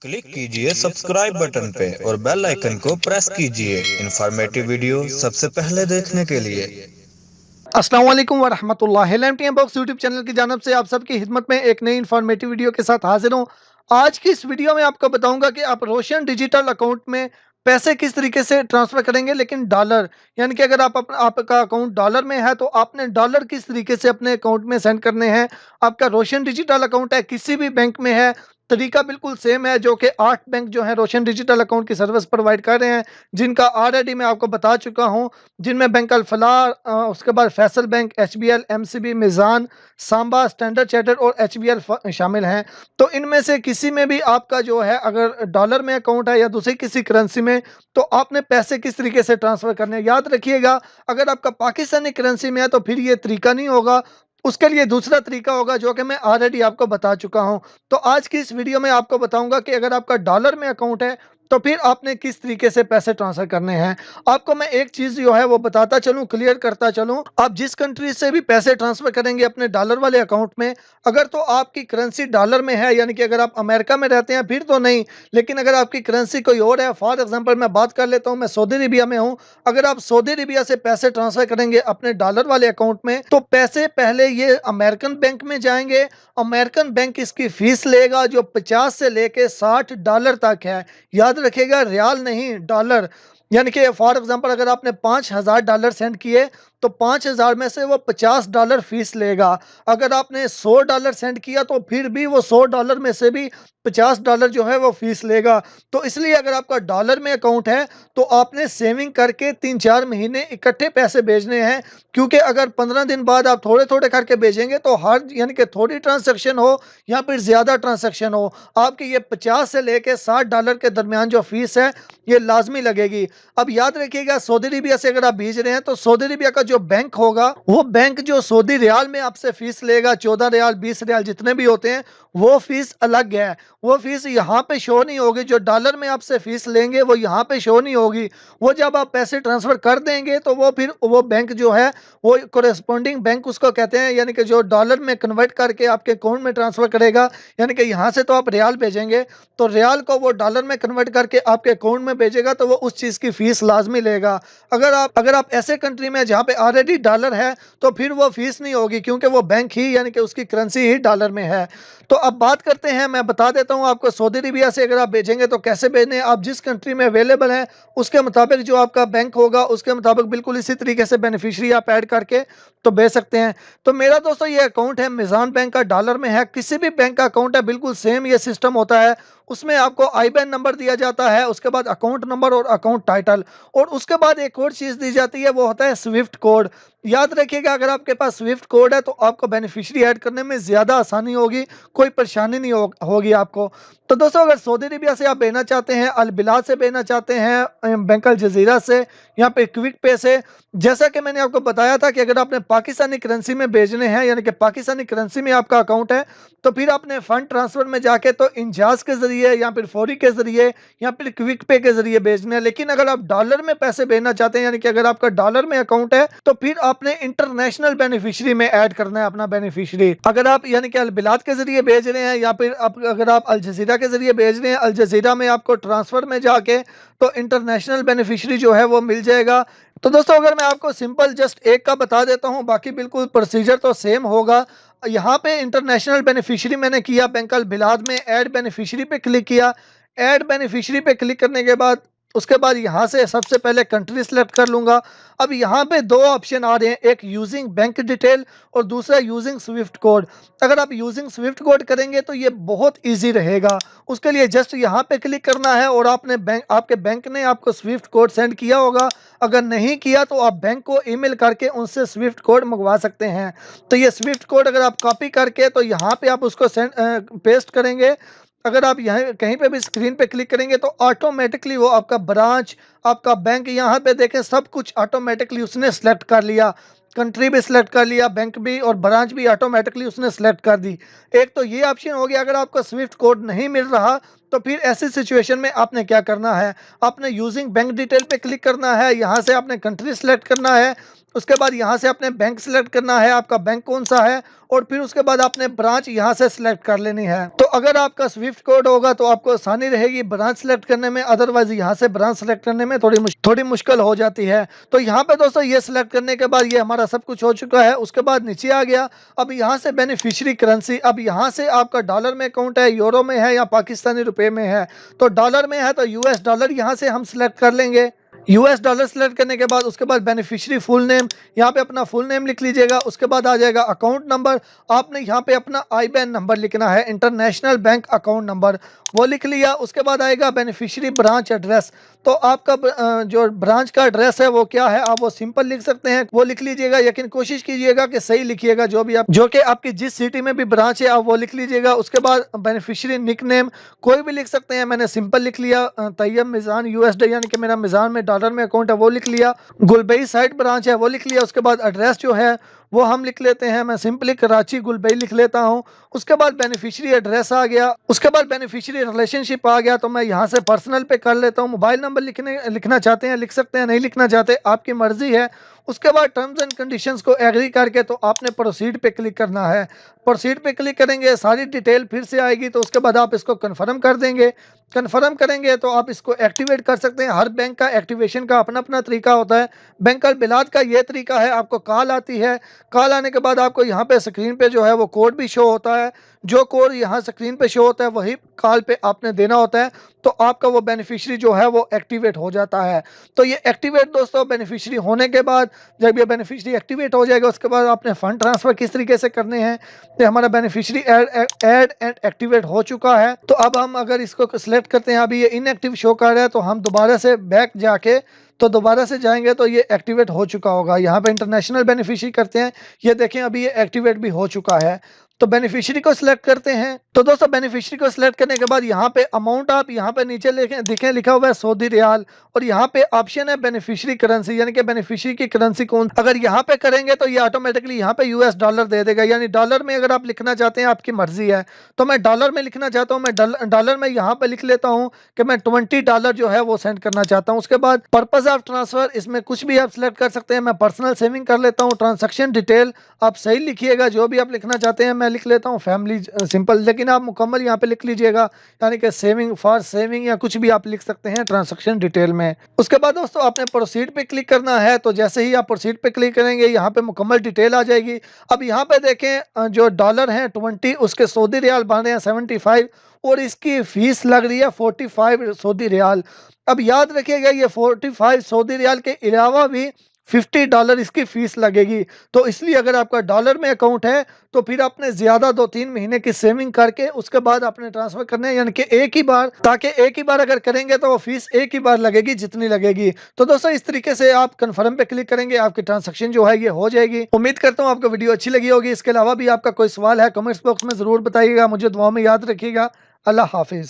Click कीजिए subscribe button पे और बेल आइकन को प्रेस कीजिए इंफॉर्मेटिव वीडियो सबसे पहले देखने के लिए। अस्सलाम वालेकुम वरहमतुल्लाह। LMTM बॉक्स यूट्यूब चैनल की जानब से आप सबकी खिदमत में एक नई इन्फॉर्मेटिव वीडियो के साथ हाजिर हूँ। आज की इस वीडियो में आपको बताऊंगा कि आप रोशन डिजिटल अकाउंट में पैसे किस तरीके से ट्रांसफर करेंगे, लेकिन डॉलर, यानी कि अगर आपका अकाउंट डॉलर में है तो आपने डॉलर किस तरीके से अपने अकाउंट में सेंड करने हैं। आपका रोशन डिजिटल अकाउंट है, किसी भी बैंक में है, तरीका बिल्कुल सेम है, जो कि 8 बैंक जो है रोशन डिजिटल अकाउंट की सर्विस प्रोवाइड कर रहे हैं, जिनका ऑलरेडी मैं आपको बता चुका हूं, जिनमें बैंक अल फलाह, उसके बाद Faisal bank, HBL, MCB, Meezan, Samba, standard chartered और एचबीएल शामिल हैं। तो इनमें से किसी में भी आपका जो है, अगर डॉलर में अकाउंट है या दूसरी किसी करेंसी में, तो आपने पैसे किस तरीके से ट्रांसफर करने हैं याद रखिएगा। अगर आपका पाकिस्तानी करेंसी में है तो फिर ये तरीका नहीं होगा, उसके लिए दूसरा तरीका होगा, जो कि मैं ऑलरेडी आपको बता चुका हूं। तो आज की इस वीडियो में आपको बताऊंगा कि अगर आपका डॉलर में अकाउंट है तो फिर आपने किस तरीके से पैसे ट्रांसफर करने हैं। आपको मैं एक चीज जो है वो बताता चलूं, क्लियर करता चलूं। आप जिस कंट्री से भी पैसे ट्रांसफर करेंगे अपने डॉलर वाले अकाउंट में, अगर तो आपकी करेंसी डॉलर में है, यानी कि अगर आप अमेरिका में रहते हैं फिर तो नहीं, लेकिन अगर आपकी करेंसी कोई और है, फॉर एग्जांपल मैं बात कर लेता हूं, मैं सऊदी अरेबिया में हूं। अगर आप सऊदी अरेबिया से पैसे ट्रांसफर करेंगे अपने डॉलर वाले अकाउंट में, तो पैसे पहले ये अमेरिकन बैंक में जाएंगे। अमेरिकन बैंक इसकी फीस लेगा, जो 50 से लेके $60 तक है। याद रखिएगा, रियाल नहीं, डॉलर। यानी कि फॉर एग्जांपल अगर आपने $5000 सेंड किए तो 5000 में से वो $50 फीस लेगा। अगर आपने $100 सेंड किया तो फिर भी वो $100 में से भी $50 जो है वो फीस लेगा। तो इसलिए अगर आपका डॉलर में अकाउंट है तो आपने सेविंग करके 3-4 महीने इकट्ठे पैसे भेजने हैं, क्योंकि अगर 15 दिन बाद आप थोड़े थोड़े करके भेजेंगे तो हर, यानी कि थोड़ी ट्रांजेक्शन हो या फिर ज्यादा ट्रांजेक्शन हो, आपकी ये 50 से लेके $60 के दरमियान जो फीस है ये लाजमी लगेगी। अब याद रखिएगा, सऊदी अरेबिया से अगर आप भेज रहे हैं तो सऊदी अरेबिया का जो बैंक होगा, वो बैंक जो सऊदी रियाल में आपसे फीस लेगा, 14 रियाल, 20 रियाल जितने भी होते हैं, वो फीस अलग है। वो फीस यहाँ पे शो नहीं होगी। जो डॉलर में आपसे फीस लेंगे वो यहाँ पे शो नहीं होगी। वो जब आप पैसे ट्रांसफर कर देंगे तो वो फिर वो बैंक जो है, वो कोरेस्पोंडिंग बैंक उसको कहते हैं, यानी कि जो डॉलर में कन्वर्ट करके आपके अकाउंट में ट्रांसफर करेगा। यानी कि यहाँ से तो आप रियाल भेजेंगे, तो रियाल को वो डॉलर में कन्वर्ट करके आपके अकाउंट में भेजेगा, तो वो उस चीज़ की फीस लाजमी लेगा। अगर आप ऐसे कंट्री में जहाँ पे ऑलरेडी डॉलर है तो फिर वो फीस नहीं होगी, क्योंकि वो बैंक ही, यानी कि उसकी करेंसी ही डॉलर में है। तो अब बात करते हैं, मैं बता देता हूँ आपको, सऊदी अरेबिया से अगर आप भेजेंगे तो कैसे भेजने हैं। आप जिस कंट्री में अवेलेबल है उसके मुताबिक जो आपका बैंक होगा उसके मुताबिक बिल्कुल इसी तरीके से बेनिफिशियरी आप ऐड करके तो भेज सकते हैं। तो मेरा दोस्तों ये अकाउंट है मिजान बैंक का, डॉलर में है। किसी भी बैंक का अकाउंट है, बिल्कुल सेम ये सिस्टम होता है। उसमें आपको आईबैन नंबर दिया जाता है, उसके बाद अकाउंट नंबर और अकाउंट टाइटल, और उसके बाद एक और चीज़ दी जाती है, वो होता है स्विफ्ट कोड। याद रखिएगा, अगर आपके पास स्विफ्ट कोड है तो आपको बेनिफिशियरी ऐड करने में ज़्यादा आसानी होगी, कोई परेशानी नहीं होगी आपको। तो दोस्तों, अगर सऊदी अरेबिया से आप भेजना चाहते हैं, अल बिलाद से भेजना चाहते हैं, बैंक अल जजीरा से, यहाँ पे क्विक पे से, जैसा कि मैंने आपको बताया था कि अगर आपने पाकिस्तानी करेंसी में भेजने हैं, यानी कि पाकिस्तानी करेंसी में आपका अकाउंट है, तो फिर आपने फंड ट्रांसफर में जाके तो इंजाज के जरिए या फिर फौरी के जरिए या फिर क्विक पे के जरिए भेजने हैं। लेकिन अगर आप डॉलर में पैसे भेजना चाहते हैं, यानी कि अगर आपका डॉलर में अकाउंट है, तो फिर आपने इंटरनेशनल बेनिफिशियरी में ऐड करना है अपना बेनिफिशियरी। अगर आप, यानी कि अल बिलाद के जरिए भेज रहे हैं या फिर अगर आप अल जजीरा के जरिए भेज रहे हैं, अल जजीरा में आपको ट्रांसफर में जाके तो इंटरनेशनल बेनिफिशियरी जो है वो मिल जाएगा। तो दोस्तों, अगर मैं आपको सिंपल जस्ट एक का बता देता हूं, बाकी बिल्कुल प्रोसीजर तो सेम होगा। यहाँ पे इंटरनेशनल बेनिफिशियरी मैंने किया, बैंक अल बिलाद में ऐड बेनिफिशियरी पे क्लिक किया। ऐड बेनिफिशियरी पे क्लिक करने के बाद उसके बाद यहाँ से सबसे पहले कंट्री सेलेक्ट कर लूंगा। अब यहाँ पे दो ऑप्शन आ रहे हैं, एक यूजिंग बैंक डिटेल और दूसरा यूजिंग स्विफ्ट कोड। अगर आप यूजिंग स्विफ्ट कोड करेंगे तो ये बहुत इजी रहेगा। उसके लिए जस्ट यहाँ पे क्लिक करना है और आपके बैंक ने आपको स्विफ्ट कोड सेंड किया होगा। अगर नहीं किया तो आप बैंक को ईमेल करके उनसे स्विफ्ट कोड मंगवा सकते हैं। तो ये स्विफ्ट कोड अगर आप कॉपी करके तो यहाँ पे आप उसको पेस्ट करेंगे। अगर आप यहाँ कहीं पे भी स्क्रीन पे क्लिक करेंगे तो ऑटोमेटिकली वो आपका ब्रांच, आपका बैंक, यहाँ पे देखें सब कुछ ऑटोमेटिकली उसने सेलेक्ट कर लिया। कंट्री भी सिलेक्ट कर लिया, बैंक भी और ब्रांच भी ऑटोमेटिकली उसने सेलेक्ट कर दी। एक तो ये ऑप्शन हो गया। अगर आपका स्विफ्ट कोड नहीं मिल रहा तो फिर ऐसी सिचुएशन में आपने क्या करना है, आपने यूजिंग बैंक डिटेल पे क्लिक करना है, यहाँ से आपने कंट्री सेलेक्ट करना है, उसके बाद यहाँ से आपने बैंक सेलेक्ट करना है, आपका बैंक कौन सा है, और फिर उसके बाद आपने ब्रांच यहाँ से सिलेक्ट कर लेनी है। तो अगर आपका स्विफ्ट कोड होगा तो आपको आसानी रहेगी ब्रांच सेलेक्ट करने में, अदरवाइज यहाँ से ब्रांच सेलेक्ट करने में थोड़ी मुश्किल हो जाती है। तो यहाँ पे दोस्तों ये सिलेक्ट करने के बाद ये हमारा सब कुछ हो चुका है। उसके बाद नीचे आ गया, अब यहाँ से बेनिफिशियरी करेंसी, अब यहाँ से आपका डॉलर में अकाउंट है, यूरो में है या पाकिस्तानी रुपए में है। तो डॉलर में है तो यूएस डॉलर यहाँ से हम सिलेक्ट कर लेंगे। यूएस डॉलर सेलेक्ट करने के बाद उसके बाद बेनिफिशियरी फुल नेम, यहाँ पे अपना फुल नेम लिख लीजिएगा। उसके बाद आ जाएगा अकाउंट नंबर, आपने यहाँ पे अपना आईबैन नंबर लिखना है, इंटरनेशनल बैंक अकाउंट नंबर, वो लिख लिया। उसके बाद आएगा बेनिफिशियरी ब्रांच एड्रेस, तो आपका जो ब्रांच का एड्रेस है वो क्या है, आप वो सिंपल लिख सकते हैं, वो लिख लीजिएगा, लेकिन कोशिश कीजिएगा कि सही लिखिएगा, जो कि आपकी जिस सिटी में भी ब्रांच है आप वो लिख लीजिएगा। उसके बाद बेनिफिशियरी निक नेम कोई भी लिख सकते हैं, मैंने सिंपल लिख लिया तैयब मिजान यूएसडी, यानी कि मेरा मिजान में डॉलर में अकाउंट है वो लिख लिया। गुलबई साइड ब्रांच है वो लिख लिया। उसके बाद एड्रेस जो है वो हम लिख लेते हैं, मैं सिंपली कराची गुलबई लिख लेता हूं। उसके बाद बेनिफिशियरी एड्रेस आ गया, उसके बाद बेनिफिशियरी रिलेशनशिप आ गया, तो मैं यहां से पर्सनल पे कर लेता हूं। मोबाइल नंबर लिखना चाहते हैं लिख सकते हैं, नहीं लिखना चाहते आपकी मर्जी है। उसके बाद टर्म्स एंड कंडीशंस को एग्री करके तो आपने प्रोसीड पे क्लिक करना है। प्रोसीड पे क्लिक करेंगे, सारी डिटेल फिर से आएगी, तो उसके बाद आप इसको कन्फर्म कर देंगे। कन्फर्म करेंगे तो आप इसको एक्टिवेट कर सकते हैं। हर बैंक का एक्टिवेशन का अपना अपना तरीका होता है। बैंक का बिलात का ये तरीका है, आपको कॉल आती है, कॉल आने के बाद आपको यहाँ पे स्क्रीन पे जो है वो कोड भी शो होता है, जो कोड यहाँ स्क्रीन पे शो होता है वही कॉल पे आपने देना होता है, तो आपका वो बेनिफिशियरी जो है वो एक्टिवेट हो जाता है। तो ये एक्टिवेट दोस्तों बेनिफिशियरी होने के बाद, जब ये बेनिफिशियरी एक्टिवेट हो जाएगा उसके बाद आपने फंड ट्रांसफर किस तरीके से करने हैं, तो हमारा बेनिफिशियरी ऐड एंड एक्टिवेट हो चुका है। तो अब हम अगर इसको सेलेक्ट करते हैं, अभी ये इनएक्टिव शो कर रहा है, तो हम दोबारा से बैक जाके तो दोबारा से जाएंगे तो ये एक्टिवेट हो चुका होगा। यहाँ पे इंटरनेशनल बेनिफिशियरी करते हैं, ये देखें अभी ये एक्टिवेट भी हो चुका है। तो बेनिफिशियरी को सिलेक्ट करते हैं, तो दोस्तों बेनिफिशियरी को सिलेक्ट करने के बाद यहाँ पे अमाउंट आप यहाँ पे नीचे देखें लिखा हुआ है सऊदी रियाल, और यहाँ पे ऑप्शन है बेनिफिशियरी करेंसी, यानी कि बेनिफिशियरी की करेंसी कौन, अगर यहाँ पे करेंगे तो ये ऑटोमेटिकली यहाँ पे यूएस डॉलर दे देगा, यानी डॉलर में अगर आप लिखना चाहते हैं आपकी मर्जी है। तो मैं डॉलर में लिखना चाहता हूँ, मैं डॉलर में यहाँ पे लिख लेता हूँ कि मैं $20 जो है वो सेंड करना चाहता हूँ। उसके बाद पर्पज ऑफ ट्रांसफर, इसमें कुछ भी आप सिलेक्ट कर सकते हैं, मैं पर्सनल सेविंग कर लेता हूँ। ट्रांजेक्शन डिटेल आप सही लिखिएगा, जो भी आप लिखना चाहते हैं, मैं लिख लेता हूँ फैमिली सिंपल, लेकिन आप मुकम्मल यहाँ पे लिख लीजिएगा, यानी कि सेविंग फॉर सेविंग या कुछ भी आप लिख सकते हैं ट्रांजैक्शन डिटेल में। उसके बाद दोस्तों आपने प्रोसीड पे क्लिक करना है, तो जैसे ही आप प्रोसीड पे क्लिक करेंगे यहाँ पे मुकम्मल डिटेल आ जाएगी। अब यहाँ पे देखें जो डॉलर हैं 20, उसके सऊदी रियाल बन रहे हैं 75, और इसकी फीस लग रही है 45 सऊदी रियाल। अब याद रखिएगा ये 45 सऊदी रियाल के अलावा भी $50 इसकी फीस लगेगी। तो इसलिए अगर आपका डॉलर में अकाउंट है तो फिर आपने ज़्यादा 2-3 महीने की सेविंग करके उसके बाद आपने ट्रांसफ़र करने हैं, यानी कि एक ही बार, ताकि एक ही बार अगर करेंगे तो वो फीस एक ही बार लगेगी जितनी लगेगी। तो दोस्तों इस तरीके से आप कन्फर्म पे क्लिक करेंगे, आपकी ट्रांजेक्शन जो है ये हो जाएगी। उम्मीद करता हूँ आपको वीडियो अच्छी लगी होगी। इसके अलावा भी आपका कोई सवाल है कमेंट्स बॉक्स में ज़रूर बताइएगा, मुझे दुआ में याद रखिएगा। अल्लाह हाफिज़।